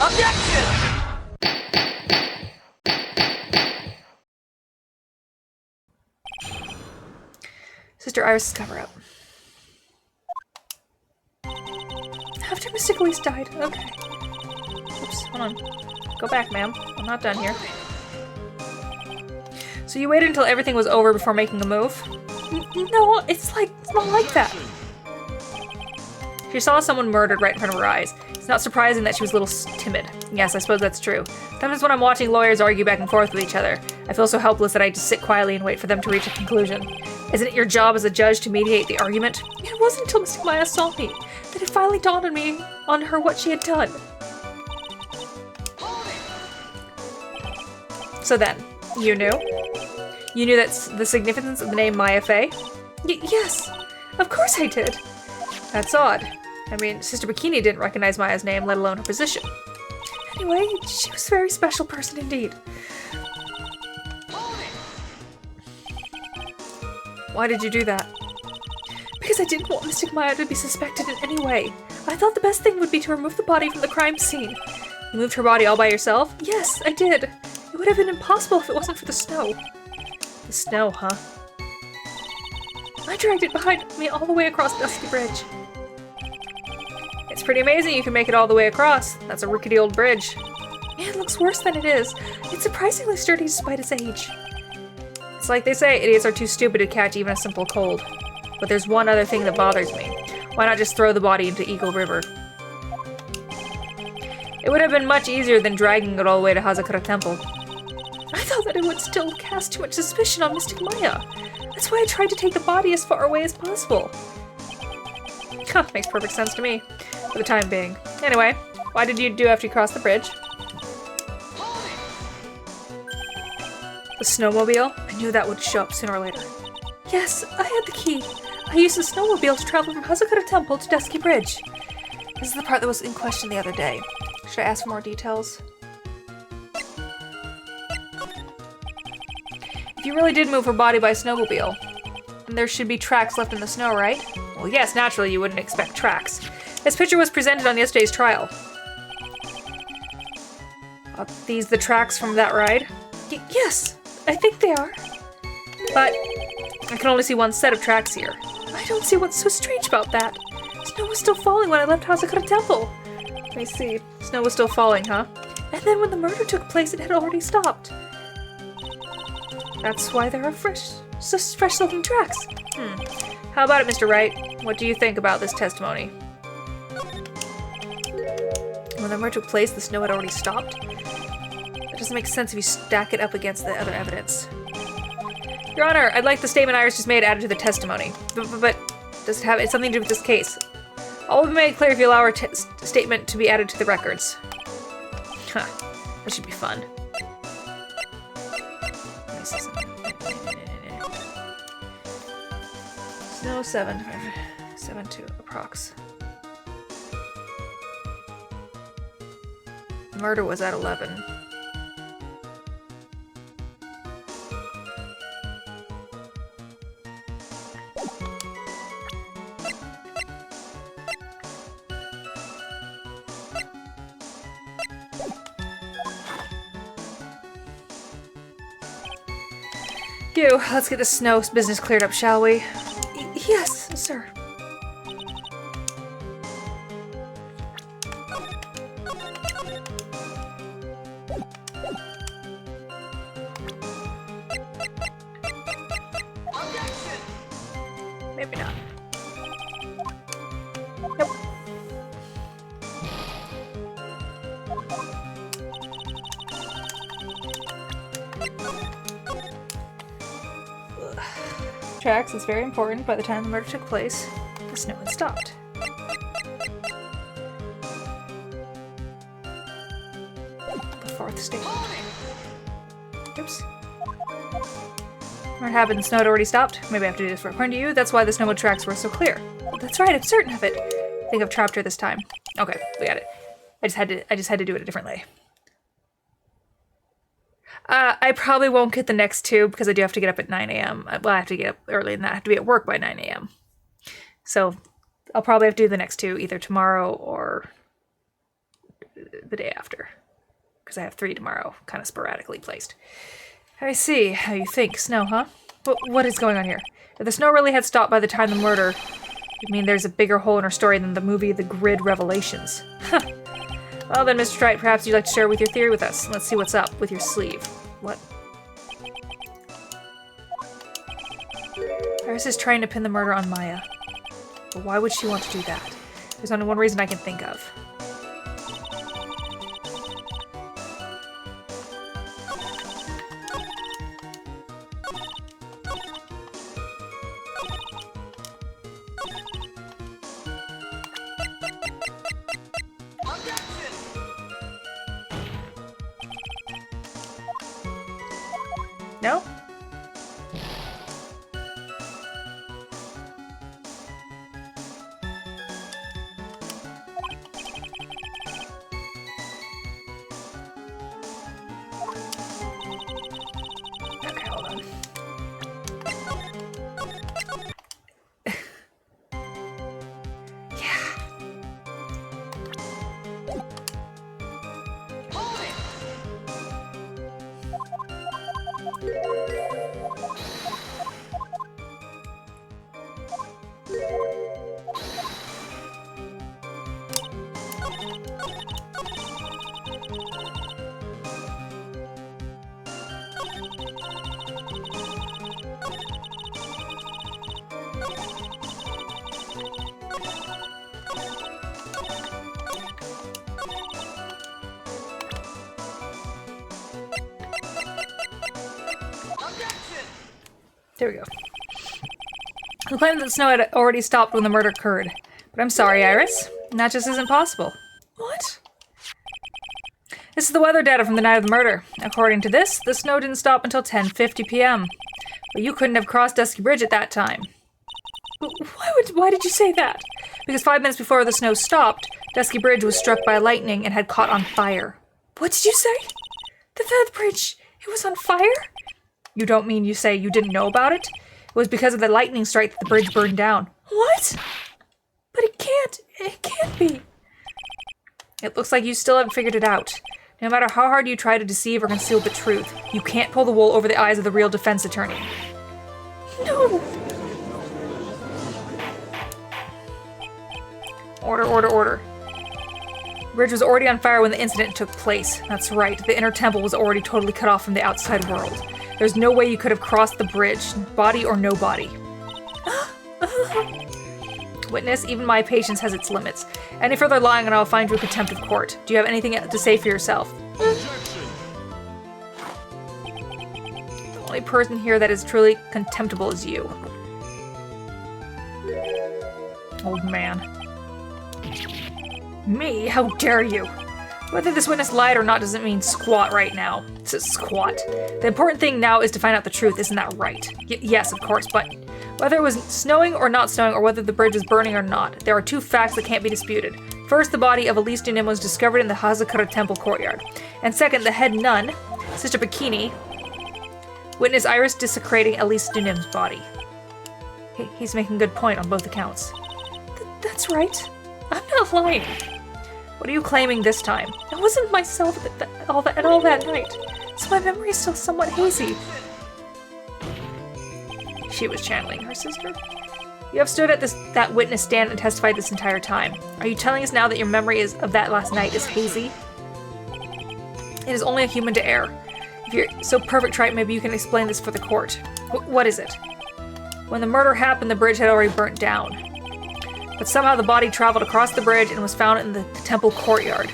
Objection! Sister Iris' cover-up. After Mystic Elise died. Okay. Oops, hold on. Go back, ma'am. I'm not done here. So you waited until everything was over before making a move? No, it's not like that. She saw someone murdered right in front of her eyes. It's not surprising that she was a little timid. Yes, I suppose that's true. Sometimes when I'm watching lawyers argue back and forth with each other, I feel so helpless that I just sit quietly and wait for them to reach a conclusion. Isn't it your job as a judge to mediate the argument? It wasn't until Mystic Maya saw me that it finally dawned on her what she had done. So then, you knew? You knew that's the significance of the name Maya Fey? Yes, of course I did. That's odd. I mean, Sister Bikini didn't recognize Maya's name, let alone her position. Anyway, she was a very special person indeed. Why did you do that? Because I didn't want Mystic Maya to be suspected in any way. I thought the best thing would be to remove the body from the crime scene. You moved her body all by yourself? Yes, I did. It would have been impossible if it wasn't for the snow. The snow, huh? I dragged it behind me all the way across Dusty Bridge. It's pretty amazing you can make it all the way across. That's a rickety old bridge. Yeah, it looks worse than it is. It's surprisingly sturdy despite its age. It's like they say, idiots are too stupid to catch even a simple cold. But there's one other thing that bothers me. Why not just throw the body into Eagle River? It would have been much easier than dragging it all the way to Hazakura Temple. I thought that it would still cast too much suspicion on Mystic Maya. That's why I tried to take the body as far away as possible. Huh, makes perfect sense to me. For the time being. Anyway, why did you do after you crossed the bridge? The snowmobile? I knew that would show up sooner or later. Yes, I had the key. I used the snowmobile to travel from Hazakura Temple to Dusky Bridge. This is the part that was in question the other day. Should I ask for more details? If you really did move her body by snowmobile, then there should be tracks left in the snow, right? Well, yes, naturally you wouldn't expect tracks. This picture was presented on yesterday's trial. Are these the tracks from that ride? Yes, I think they are. But I can only see one set of tracks here. I don't see what's so strange about that. Snow was still falling when I left Hazakura Temple. I see. Snow was still falling, huh? And then when the murder took place, it had already stopped. That's why there are fresh-looking tracks. How about it, Mr. Wright? What do you think about this testimony? When the murder took place, the snow had already stopped? That doesn't make sense if you stack it up against the other evidence. Your Honor, I'd like the statement Iris just made added to the testimony. But does it have something to do with this case? All will be made clear if you allow our statement to be added to the records. Huh. That should be fun. Let me see something. Snow 7.2 approx. Murder was at 11. Phew, let's get the snow business cleared up, shall we? Yes, sir. Maybe not. Nope. Tracks is very important. By the time the murder took place, the snow had stopped. The fourth statement. Oops. What happened? The snow had already stopped? Maybe I have to do this for according to you. That's why the snowmobile tracks were so clear. That's right, I'm certain of it. I think I've trapped her this time. Okay, we got it. I just had to do it a different way. I probably won't get the next two because I do have to get up at 9 a.m. Well, I have to get up early than that. I have to be at work by 9 a.m. So I'll probably have to do the next two either tomorrow or the day after. Because I have 3 tomorrow, kind of sporadically placed. I see how you think. Snow, huh? What is going on here? If the snow really had stopped by the time of the murder, you mean there's a bigger hole in our story than the movie The Grid Revelations. Huh. Well then, Mr. Wright, perhaps you'd like to share with your theory with us. Let's see what's up with your sleeve. What? Iris is trying to pin the murder on Maya. But why would she want to do that? There's only one reason I can think of. No? Okay, hold on. Yeah. There we go. The claim that the snow had already stopped when the murder occurred. But I'm sorry, Iris. That just isn't possible. What? This is the weather data from the night of the murder. According to this, the snow didn't stop until 10:50 p.m. But you couldn't have crossed Dusky Bridge at that time. Why did you say that? Because 5 minutes before the snow stopped, Dusky Bridge was struck by lightning and had caught on fire. What did you say? The bridge, it was on fire? You don't mean you say you didn't know about it? It was because of the lightning strike that the bridge burned down. What? But it can't be. It looks like you still haven't figured it out. No matter how hard you try to deceive or conceal the truth, you can't pull the wool over the eyes of the real defense attorney. No! Order. The bridge was already on fire when the incident took place. That's right, the inner temple was already totally cut off from the outside world. There's no way you could have crossed the bridge, body or no body. Witness, even my patience has its limits. Any further lying and I'll find you in contempt of court. Do you have anything to say for yourself? The only person here that is truly contemptible is you. Old man. Me? How dare you? Whether this witness lied or not doesn't mean squat right now. It says squat. The important thing now is to find out the truth, isn't that right? Yes, of course, but whether it was snowing or not snowing or whether the bridge was burning or not, there are 2 facts that can't be disputed. First, the body of Elise Dunim was discovered in the Hazakura temple courtyard. And second, the head nun, Sister Bikini, witnessed Iris desecrating Elise Dunim's body. He's making a good point on both accounts. That's right. I'm not lying. What are you claiming this time? I wasn't myself all that night, so my memory is still somewhat hazy. She was channeling her sister. You have stood at that witness stand and testified this entire time. Are you telling us now that your memory of that last night is hazy? It is only a human to err. If you're so perfect, Wright, maybe you can explain this for the court. What is it? When the murder happened, the bridge had already burnt down. But somehow the body traveled across the bridge and was found in the temple courtyard.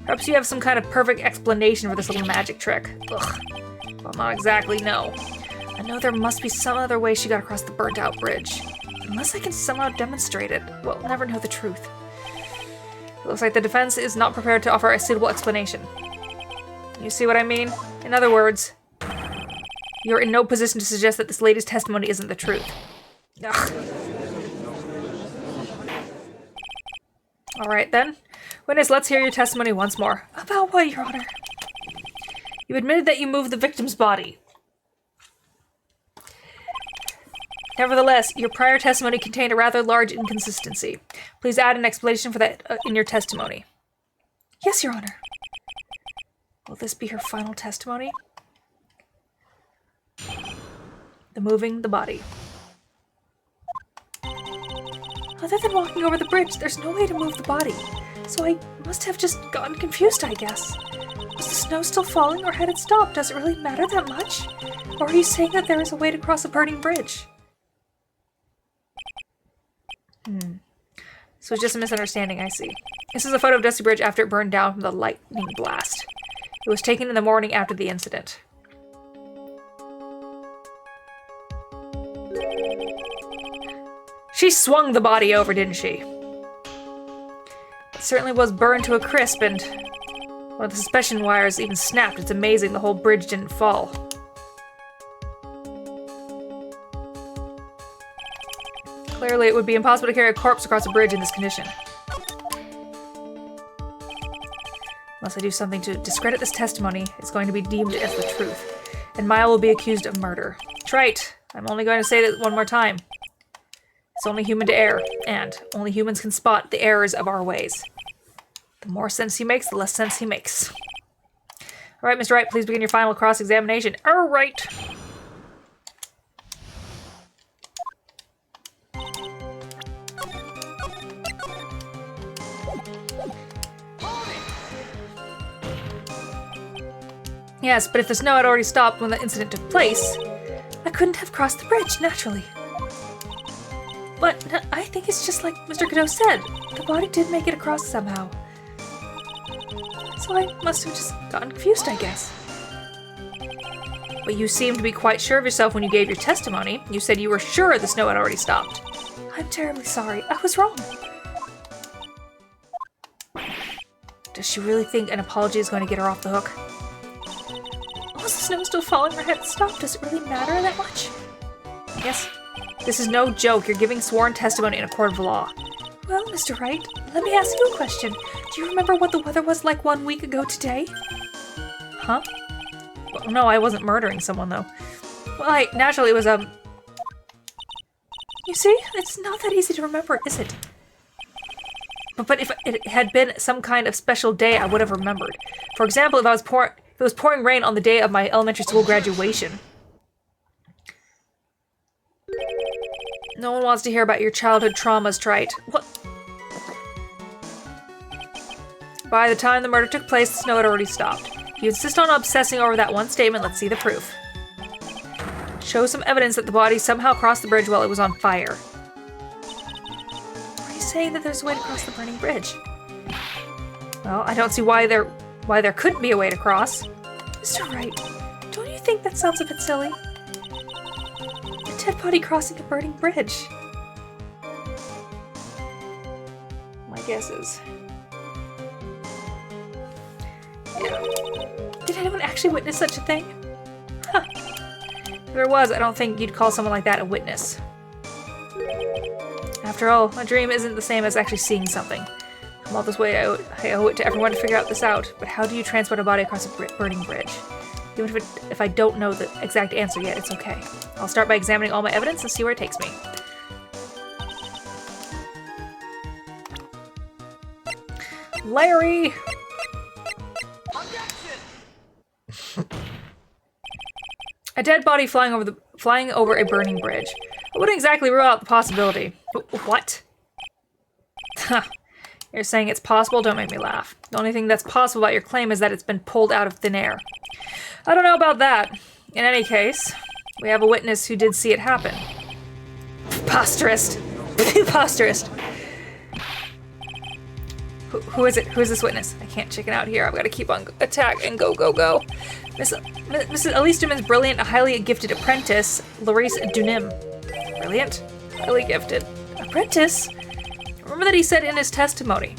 Perhaps you have some kind of perfect explanation for this little magic trick. Ugh. Well, not exactly, no. I know there must be some other way she got across the burnt-out bridge. Unless I can somehow demonstrate it, we'll never know the truth. It looks like the defense is not prepared to offer a suitable explanation. You see what I mean? In other words, you're in no position to suggest that this latest testimony isn't the truth. Ugh. Alright then. Witness, let's hear your testimony once more. About what, Your Honor? You admitted that you moved the victim's body. Nevertheless, your prior testimony contained a rather large inconsistency. Please add an explanation for that in your testimony. Yes, Your Honor. Will this be her final testimony? The moving the body. Other than walking over the bridge, there's no way to move the body. So I must have just gotten confused, I guess. Was the snow still falling or had it stopped? Does it really matter that much? Or are you saying that there is a way to cross a burning bridge? So it's just a misunderstanding, I see. This is a photo of Dusty Bridge after it burned down from the lightning blast. It was taken in the morning after the incident. She swung the body over, didn't she? It certainly was burned to a crisp, and one of the suspension wires even snapped. It's amazing the whole bridge didn't fall. Clearly, it would be impossible to carry a corpse across a bridge in this condition. Unless I do something to discredit this testimony, it's going to be deemed as the truth, and Maya will be accused of murder. Trite! I'm only going to say that one more time. It's only human to err, and only humans can spot the errors of our ways. The more sense he makes, the less sense he makes. All right, Mr. Wright, please begin your final cross-examination. All right. Yes, but if the snow had already stopped when the incident took place, I couldn't have crossed the bridge, naturally. But I think it's just like Mr. Cadeau said. The body did make it across somehow. So I must have just gotten confused, I guess. But you seemed to be quite sure of yourself when you gave your testimony. You said you were sure the snow had already stopped. I'm terribly sorry. I was wrong. Does she really think an apology is going to get her off the hook? Was the snow still falling or had it stopped? Does it really matter that much? Yes. This is no joke. You're giving sworn testimony in a court of law. Well, Mr. Wright, let me ask you a question. Do you remember what the weather was like 1 week ago today? Huh? Well, no, I wasn't murdering someone, though. Well, naturally, it was, You see? It's not that easy to remember, is it? But if it had been some kind of special day, I would have remembered. For example, if it was pouring rain on the day of my elementary school graduation. No one wants to hear about your childhood traumas, Trite. What? By the time the murder took place, the snow had already stopped. If you insist on obsessing over that one statement, let's see the proof. Show some evidence that the body somehow crossed the bridge while it was on fire. Are you saying that there's a way to cross the burning bridge? Well, I don't see why there couldn't be a way to cross. Mr. Wright, don't you think that sounds a bit silly? A dead body crossing a burning bridge. My guess is... yeah. Did anyone actually witness such a thing? Huh. If there was, I don't think you'd call someone like that a witness. After all, a dream isn't the same as actually seeing something. Come all this way, I owe it to everyone to figure this out. But how do you transport a body across a burning bridge? Even if I don't know the exact answer yet, it's okay. I'll start by examining all my evidence and see where it takes me. Larry! A dead body flying over a burning bridge. I wouldn't exactly rule out the possibility. What? You're saying it's possible? Don't make me laugh. The only thing that's possible about your claim is that it's been pulled out of thin air. I don't know about that. In any case, we have a witness who did see it happen. Preposterous. Preposterous. Who is it? Who is this witness? I can't chicken out here. I've got to keep on attack and go, go, go. Mrs. Elise Duman's brilliant, highly gifted apprentice, Laurice Dunim. Brilliant? Highly gifted. Apprentice? Remember that he said in his testimony.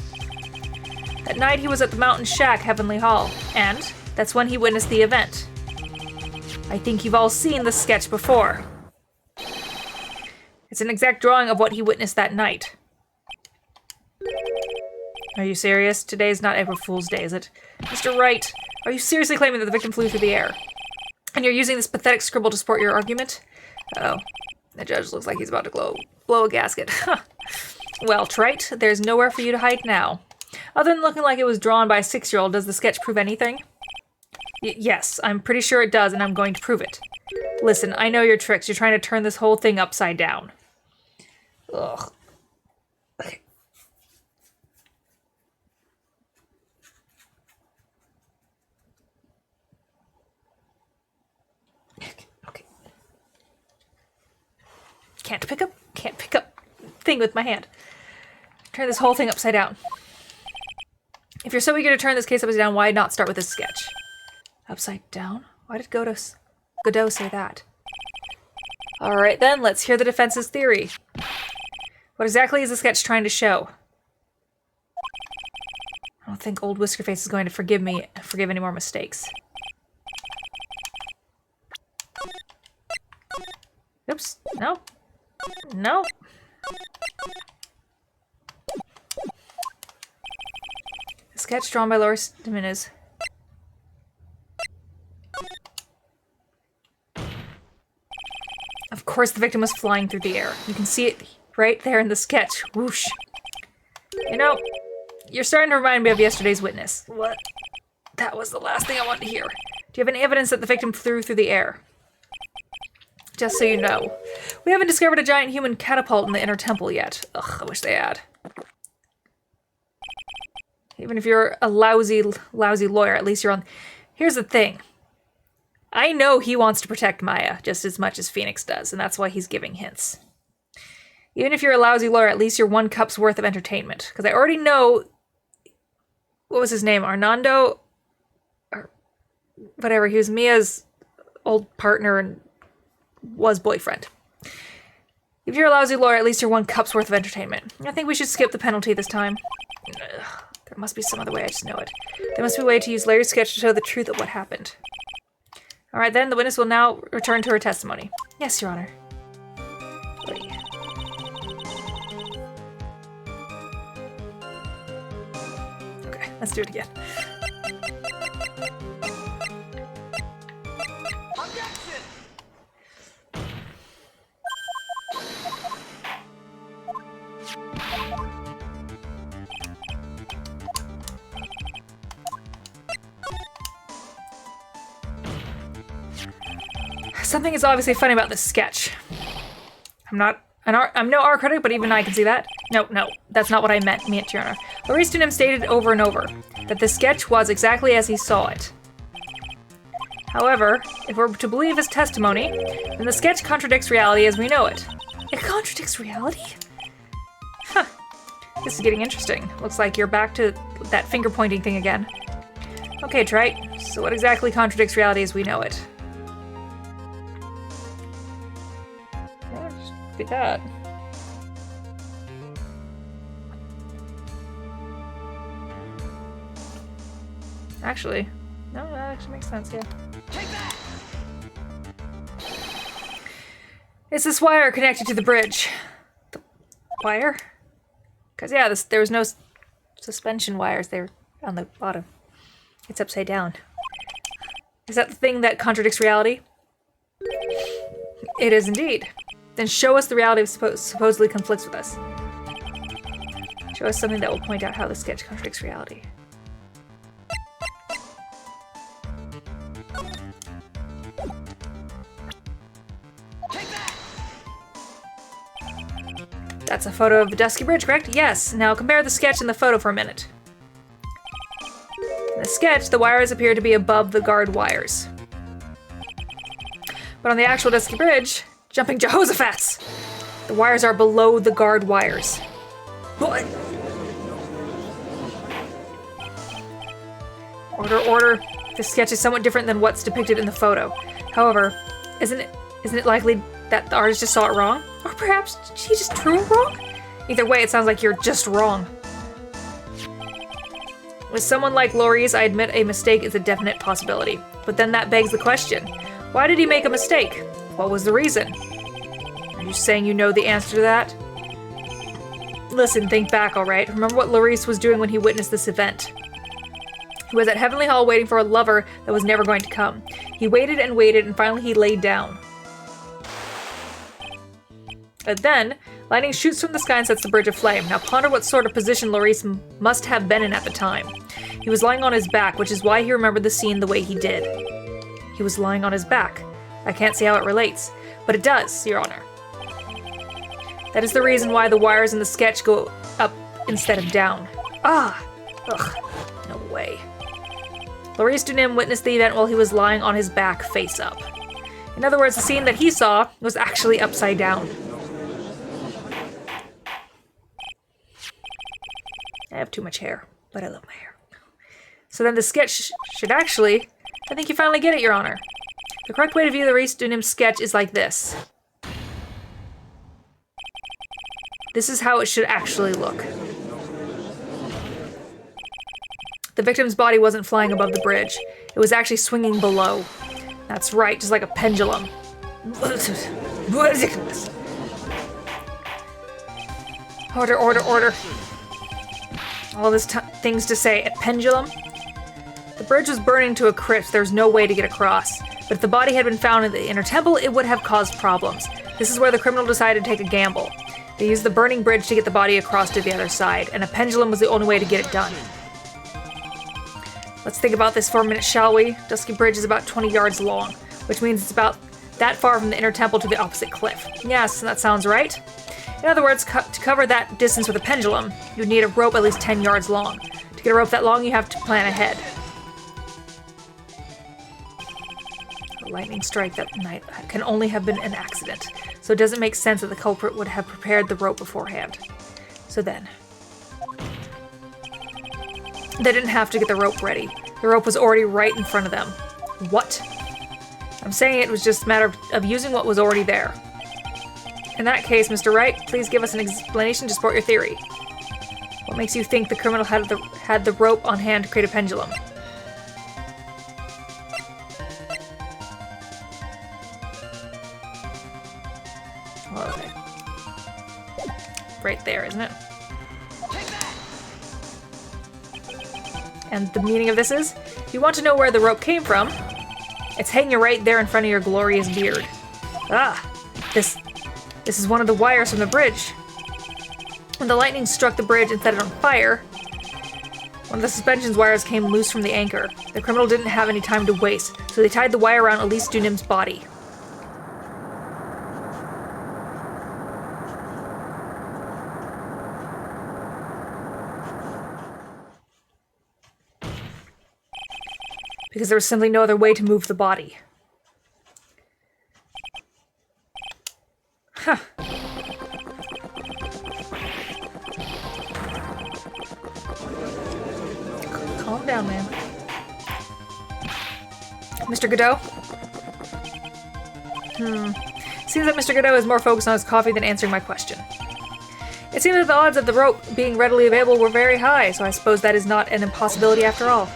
At night he was at the Mountain Shack, Heavenly Hall, and that's when he witnessed the event. I think you've all seen this sketch before. It's an exact drawing of what he witnessed that night. Are you serious? Today's not April Fool's Day, is it? Mr. Wright, are you seriously claiming that the victim flew through the air? And you're using this pathetic scribble to support your argument? Uh-oh. The judge looks like he's about to blow a gasket. Well, Trite, there's nowhere for you to hide now. Other than looking like it was drawn by a 6-year-old, does the sketch prove anything? Yes, I'm pretty sure it does, and I'm going to prove it. Listen, I know your tricks. You're trying to turn this whole thing upside down. Ugh. Okay. Okay. Can't pick up thing with my hand. Turn this whole thing upside down. If you're so eager to turn this case upside down, why not start with this sketch? Upside down? Why did Godot say that? Alright then, let's hear the defense's theory. What exactly is the sketch trying to show? I don't think old Whiskerface is going to forgive any more mistakes. Oops. No. No. A sketch drawn by Loris Dominguez. Of course the victim was flying through the air. You can see it right there in the sketch. Whoosh. You know, you're starting to remind me of yesterday's witness. What? That was the last thing I wanted to hear. Do you have any evidence that the victim flew through the air? Just so you know, we haven't discovered a giant human catapult in the inner temple yet. Ugh, I wish they had. Even if you're a lousy lawyer, at least you're on... Here's the thing. I know he wants to protect Maya just as much as Phoenix does, and that's why he's giving hints. Even if you're a lousy lawyer, at least you're 1 cup's worth of entertainment. Because I already know... What was his name? Arnando? Or whatever. He was Mia's old partner and was boyfriend. If you're a lousy lawyer, at least you're 1 cup's worth of entertainment. I think we should skip the penalty this time. Ugh, there must be some other way, I just know it. There must be a way to use Larry's sketch to show the truth of what happened. Alright then, the witness will now return to her testimony. Yes, Your Honor. Okay, let's do it again. Something is obviously funny about this sketch. I'm no art critic, but even I can see that. No, that's not what I meant, Your Honor. Maurice Dunham stated over and over that the sketch was exactly as he saw it. However, if we're to believe his testimony, then the sketch contradicts reality as we know it. It contradicts reality? Huh. This is getting interesting. Looks like you're back to that finger-pointing thing again. Okay, Wright. So what exactly contradicts reality as we know it? Be that. Actually, no, that actually makes sense, yeah. Take that! It's this wire connected to the bridge. The wire? Because, yeah, there was no suspension wires there on the bottom. It's upside down. Is that the thing that contradicts reality? It is indeed. Then show us the reality that supposedly conflicts with us. Show us something that will point out how the sketch contradicts reality. That's a photo of the Dusky Bridge, correct? Yes. Now compare the sketch and the photo for a minute. In the sketch, the wires appear to be above the guard wires. But on the actual Dusky Bridge, jumping Jehoshaphat's! The wires are below the guard wires. What? Order. The sketch is somewhat different than what's depicted in the photo. However, isn't it likely that the artist just saw it wrong? Or perhaps she just drew it wrong? Either way, it sounds like you're just wrong. With someone like Laurice, I admit a mistake is a definite possibility. But then that begs the question. Why did he make a mistake? What was the reason? Are you saying you know the answer to that? Listen, think back, alright? Remember what Laurice was doing when he witnessed this event. He was at Heavenly Hall waiting for a lover that was never going to come. He waited and waited, and finally he laid down. But then, Lightning shoots from the sky and sets the bridge aflame. Now ponder what sort of position Larice must have been in at the time. He was lying on his back, which is why he remembered the scene the way he did. He was lying on his back. I can't see how it relates, but it does, Your Honor. That is the reason why the wires in the sketch go up instead of down. Ah! Ugh. No way. Larice Dunim witnessed the event while he was lying on his back face up. In other words, the scene that he saw was actually upside down. I have too much hair, but I love my hair. So then the sketch should actually... I think you finally get it, Your Honor. The correct way to view the Larice Dunim sketch is like this. This is how it should actually look. The victim's body wasn't flying above the bridge. It was actually swinging below. That's right, just like a pendulum. Ridiculous. Order, order, order. All this things to say. A pendulum? The bridge was burning to a crisp. There was no way to get across. But if the body had been found in the inner temple, it would have caused problems. This is where the criminal decided to take a gamble. They used the burning bridge to get the body across to the other side, and a pendulum was the only way to get it done. Let's think about this for a minute, shall we? Dusky Bridge is about 20 yards long, which means it's about that far from the inner temple to the opposite cliff. Yes, that sounds right. In other words, to cover that distance with a pendulum, you'd need a rope at least 10 yards long. To get a rope that long, you have to plan ahead. A lightning strike that night can only have been an accident, so it doesn't make sense that the culprit would have prepared the rope beforehand. So then... they didn't have to get the rope ready. The rope was already right in front of them. What? I'm saying it was just a matter of using what was already there. In that case, Mr. Wright, please give us an explanation to support your theory. What makes you think the criminal had the rope on hand to create a pendulum? Oh, okay. Right there, isn't it? And the meaning of this is, if you want to know where the rope came from, it's hanging right there in front of your glorious beard. Ah, this is one of the wires from the bridge. When the lightning struck the bridge and set it on fire, one of the suspension wires came loose from the anchor. The criminal didn't have any time to waste, so they tied the wire around Elise Dunim's body. Because there was simply no other way to move the body. Huh. Calm down, man. Mr. Godot? Seems that Mr. Godot is more focused on his coffee than answering my question. It seems that the odds of the rope being readily available were very high, so I suppose that is not an impossibility after all.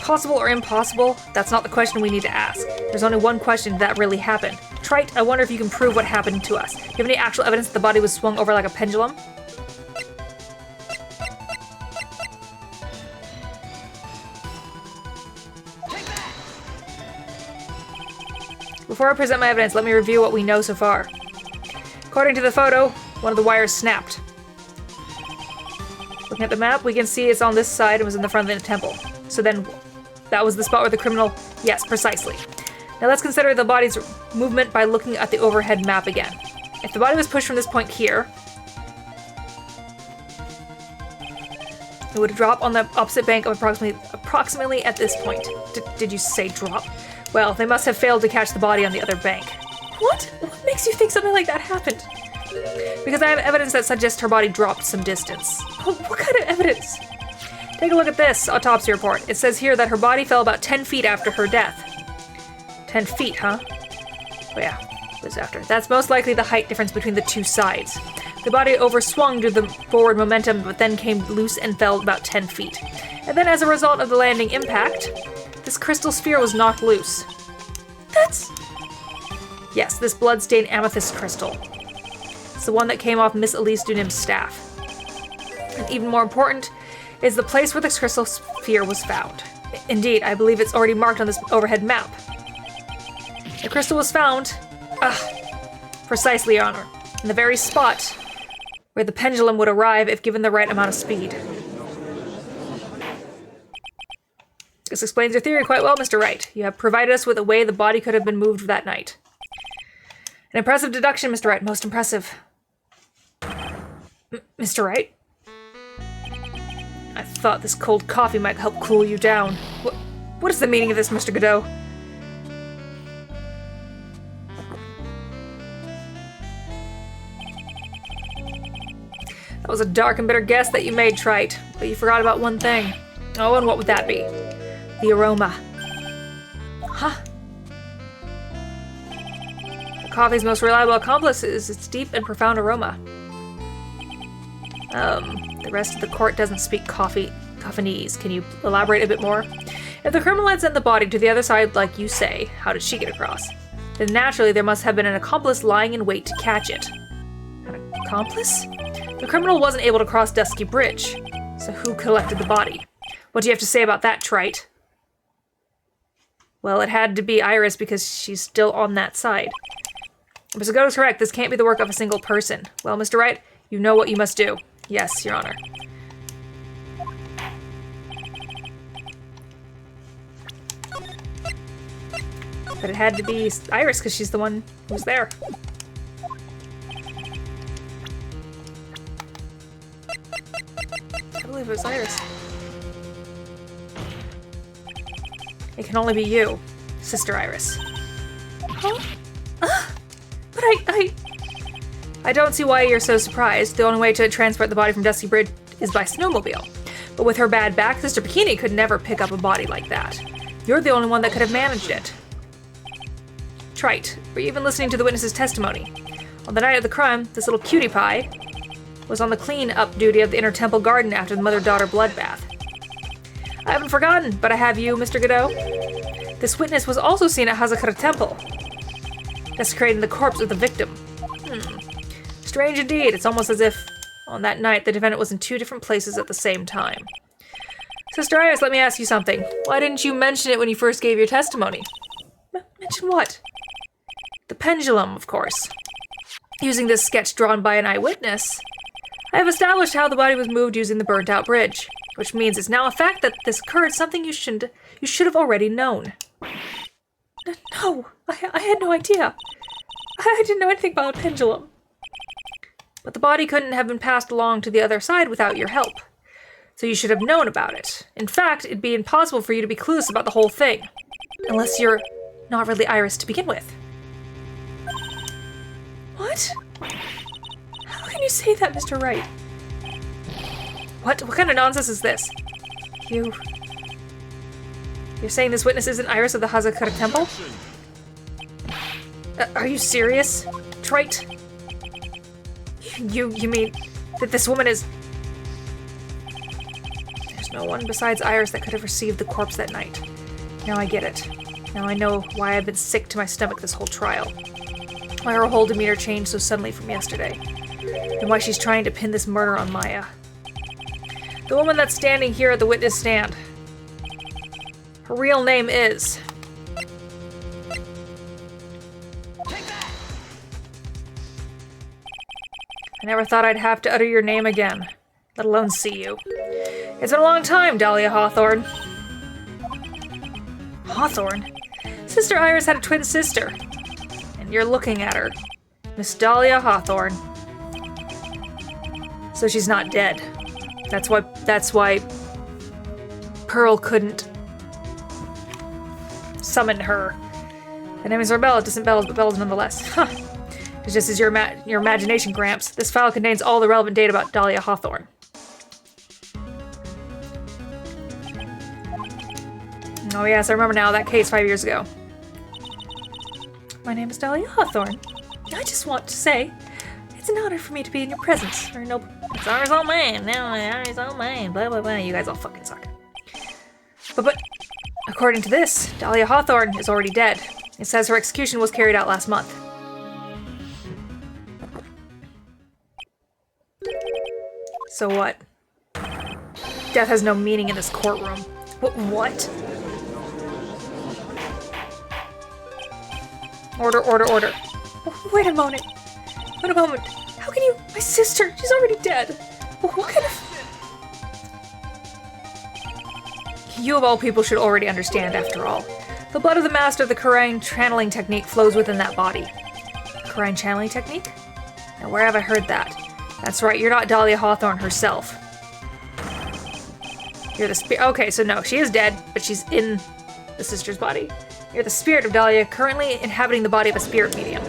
Possible or impossible? That's not the question we need to ask. There's only one question: that really happened. Trite, I wonder if you can prove what happened to us. Do you have any actual evidence that the body was swung over like a pendulum? Before I present my evidence, let me review what we know so far. According to the photo, one of the wires snapped. Looking at the map, we can see it's on this side and was in the front of the temple. So then, that was the spot where the criminal... Yes, precisely. Now let's consider the body's movement by looking at the overhead map again. If the body was pushed from this point here, it would drop on the opposite bank of approximately at this point. Did you say drop? Well, they must have failed to catch the body on the other bank. What? What makes you think something like that happened? Because I have evidence that suggests her body dropped some distance. Oh, what kind of evidence? Take a look at this autopsy report. It says here that her body fell about 10 feet after her death. 10 feet, huh? Oh yeah, it was after. That's most likely the height difference between the two sides. The body overswung due to the forward momentum, but then came loose and fell about 10 feet. And then as a result of the landing impact, this crystal sphere was knocked loose. That's... Yes, this blood-stained amethyst crystal. It's the one that came off Miss Elise Dunim's staff. And even more important is the place where the crystal sphere was found. Indeed, I believe it's already marked on this overhead map. The crystal was found... Precisely, Your Honor. In the very spot where the pendulum would arrive if given the right amount of speed. This explains your theory quite well, Mr. Wright. You have provided us with a way the body could have been moved that night. An impressive deduction, Mr. Wright. Most impressive. Mr. Wright? I thought this cold coffee might help cool you down. What is the meaning of this, Mr. Godot? That was a dark and bitter guess that you made, Trite, but you forgot about one thing. Oh, and what would that be? The aroma. Huh? The coffee's most reliable accomplice is its deep and profound aroma. The rest of the court doesn't speak Coffinese. Can you elaborate a bit more? If the criminal had sent the body to the other side like you say, how did she get across? Then naturally there must have been an accomplice lying in wait to catch it. An accomplice? The criminal wasn't able to cross Dusky Bridge, so who collected the body? What do you have to say about that, Trite? Well, it had to be Iris because she's still on that side. Mr. Godot's correct, this can't be the work of a single person. Well, Mr. Wright, you know what you must do. Yes, Your Honor. But it had to be Iris because she's the one who was there. I believe it was Iris. It can only be you, Sister Iris. Huh? But I don't see why you're so surprised. The only way to transport the body from Dusty Bridge is by snowmobile. But with her bad back, Sister Bikini could never pick up a body like that. You're the only one that could have managed it. Trite, were you even listening to the witness's testimony? On the night of the crime, this little cutie pie was on the clean-up duty of the Inner Temple Garden after the mother-daughter bloodbath. I haven't forgotten, but I have you, Mr. Godot. This witness was also seen at Hazakura Temple, desecrating the corpse of the victim. Strange indeed. It's almost as if, on that night, the defendant was in two different places at the same time. Sister Iris, let me ask you something. Why didn't you mention it when you first gave your testimony? Mention what? The pendulum, of course. Using this sketch drawn by an eyewitness, I have established how the body was moved using the burnt-out bridge, which means it's now a fact that this occurred, something you should have already known. No, I had no idea. I didn't know anything about a pendulum. But the body couldn't have been passed along to the other side without your help. So you should have known about it. In fact, it'd be impossible for you to be clueless about the whole thing. Unless you're not really Iris to begin with. What? How can you say that, Mr. Wright? What kind of nonsense is this? You're saying this witness isn't Iris of the Hazakura Temple? Are you serious? Trite? You mean that this woman is... There's no one besides Iris that could have received the corpse that night. Now I get it. Now I know why I've been sick to my stomach this whole trial. Why her whole demeanor changed so suddenly from yesterday. And why she's trying to pin this murder on Maya. The woman that's standing here at the witness stand. Her real name is... I never thought I'd have to utter your name again, let alone see you. It's been a long time, Dahlia Hawthorne. Hawthorne? Sister Iris had a twin sister. And you're looking at her. Miss Dahlia Hawthorne. So she's not dead. That's why Pearl couldn't summon her. Her name is Rebella, it isn't Bells, but Bells nonetheless. Huh. It's just as your imagination, Gramps. This file contains all the relevant data about Dahlia Hawthorne. Oh yes, I remember now, that case 5 years ago. My name is Dahlia Hawthorne. I just want to say, it's an honor for me to be in your presence. Or no, it's ours all mine. No, ours all mine. Blah, blah, blah. You guys all fucking suck. But, according to this, Dahlia Hawthorne is already dead. It says her execution was carried out last month. So what? Death has no meaning in this courtroom. What? Order, order, order. Wait a moment. Wait a moment. How can you... My sister, she's already dead. What kind of... You of all people should already understand, after all. The blood of the master of the Kurain channeling technique flows within that body. Kurain channeling technique? Now where have I heard that? That's right, you're not Dahlia Hawthorne herself. You're the spirit. Okay, so no, she is dead, but she's in the sister's body. You're the spirit of Dahlia, currently inhabiting the body of a spirit medium.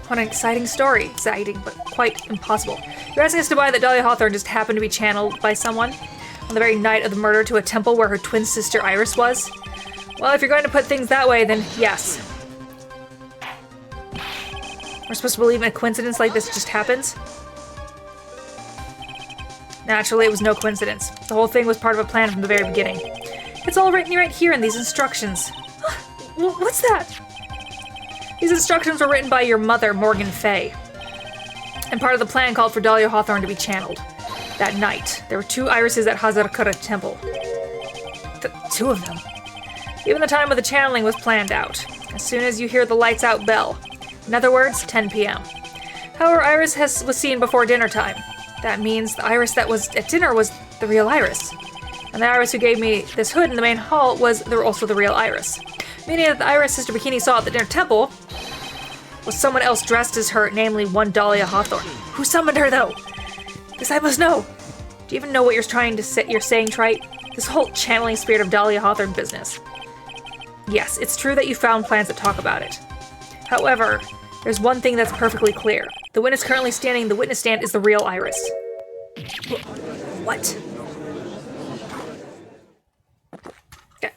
What an exciting story. Exciting, but quite impossible. You're asking us to buy that Dahlia Hawthorne just happened to be channeled by someone on the very night of the murder to a temple where her twin sister Iris was? Well, if you're going to put things that way, then yes. We're supposed to believe in a coincidence like this just happens? Naturally, it was no coincidence. The whole thing was part of a plan from the very beginning. It's all written right here in these instructions. What's that? These instructions were written by your mother, Morgan Fay. And part of the plan called for Dahlia Hawthorne to be channeled. That night, there were 2 irises at Hazakura Temple. 2 of them. Even the time of the channeling was planned out. As soon as you hear the lights out bell. In other words, 10 p.m. However, Iris was seen before dinner time. That means the Iris that was at dinner was the real Iris. And the Iris who gave me this hood in the main hall was also the real Iris. Meaning that the Iris Sister Bikini saw at the dinner temple was someone else dressed as her, namely one Dahlia Hawthorne. Who summoned her, though? This I must know. Do you even know what you're saying, Trite? This whole channeling spirit of Dahlia Hawthorne business. Yes, it's true that you found plans that talk about it. However, there's one thing that's perfectly clear. The witness currently standing in the witness stand is the real Iris. What? Okay.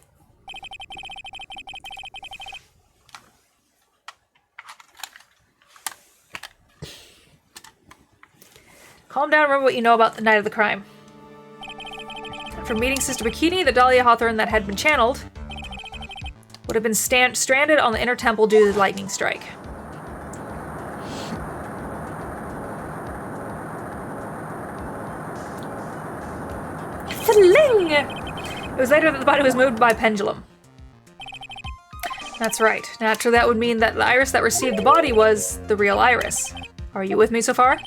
Calm down and remember what you know about the night of the crime. After meeting Sister Bikini, the Dahlia Hawthorne that had been channeled would have been stranded on the inner temple due to the lightning strike. Fling! It was later that the body was moved by pendulum. That's right. Naturally, that would mean that the Iris that received the body was the real Iris. Are you with me so far?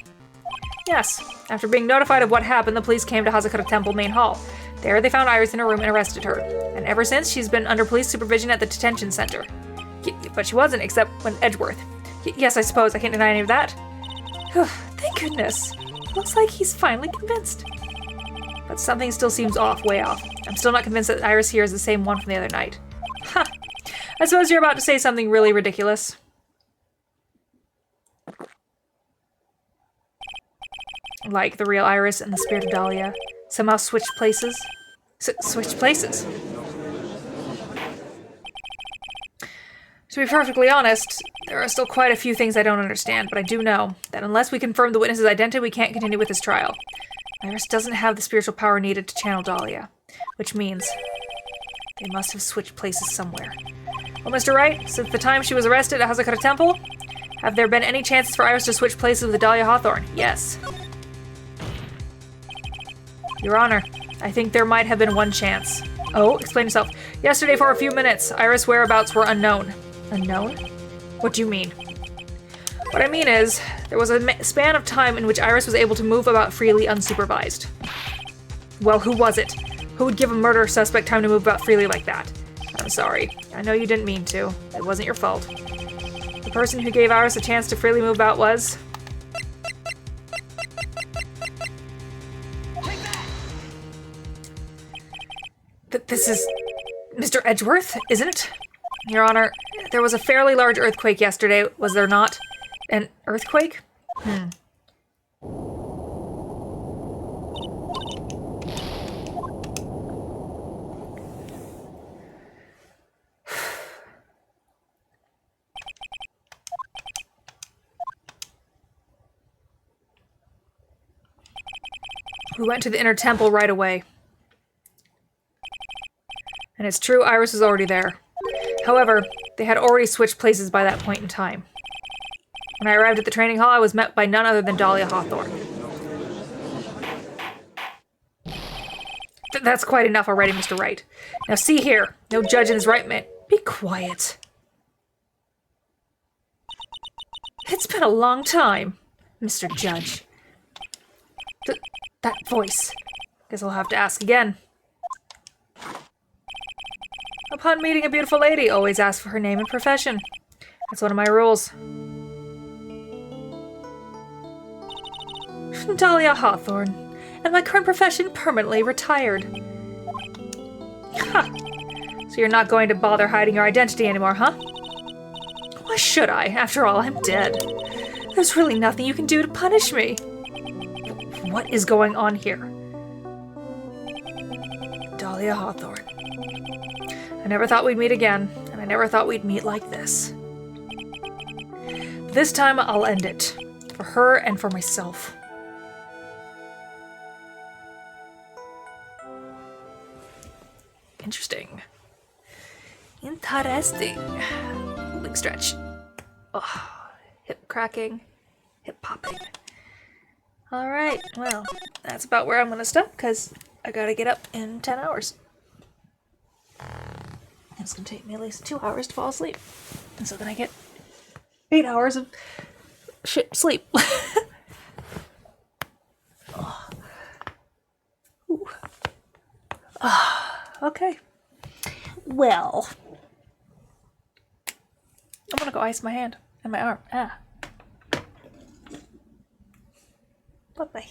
Yes. After being notified of what happened, the police came to Hazakura Temple main hall. There, they found Iris in her room and arrested her. And ever since, she's been under police supervision at the detention center. But she wasn't, except when Edgeworth. Yes, I suppose. I can't deny any of that. Thank goodness. Looks like he's finally convinced. But something still seems off, way off. I'm still not convinced that Iris here is the same one from the other night. Ha! I suppose you're about to say something really ridiculous. Like the real Iris and the spirit of Dahlia somehow switched places? Switched places? To be perfectly honest, there are still quite a few things I don't understand, but I do know that unless we confirm the witness's identity, we can't continue with this trial. Iris doesn't have the spiritual power needed to channel Dahlia, which means they must have switched places somewhere. Well, Mr. Wright, since the time she was arrested at Hazakura Temple, have there been any chances for Iris to switch places with Dahlia Hawthorne? Yes. Your Honor, I think there might have been one chance. Oh, explain yourself. Yesterday, for a few minutes, Iris' whereabouts were unknown. Unknown? What do you mean? What I mean is, there was a span of time in which Iris was able to move about freely unsupervised. Well, who was it? Who would give a murder suspect time to move about freely like that? I'm sorry. I know you didn't mean to. It wasn't your fault. The person who gave Iris a chance to freely move about was... This is Mr. Edgeworth, isn't it? Your Honor, there was a fairly large earthquake yesterday, was there not? An earthquake? We went to the inner temple right away. And it's true, Iris was already there. However, they had already switched places by that point in time. When I arrived at the training hall, I was met by none other than Dahlia Hawthorne. That's quite enough already, Mr. Wright. Now see here, no judge in his right mind. Be quiet. It's been a long time, Mr. Judge. That voice. Guess I'll have to ask again. Upon meeting a beautiful lady, always ask for her name and profession. That's one of my rules. Dahlia Hawthorne, and my current profession permanently retired. Ha! So you're not going to bother hiding your identity anymore, huh? Why should I? After all, I'm dead. There's really nothing you can do to punish me. What is going on here? Dahlia Hawthorne. I never thought we'd meet again, and I never thought we'd meet like this. But this time, I'll end it. For her and for myself. Interesting. Interesting. Big stretch. Oh, hip cracking. Hip popping. Alright, well, that's about where I'm gonna stop, because I gotta get up in 10 hours. It's gonna take me at least 2 hours to fall asleep. And so then I get 8 hours of shit sleep. Oh. Ooh. Oh, okay. Well. I'm gonna go ice my hand and my arm. Ah. Bye-bye.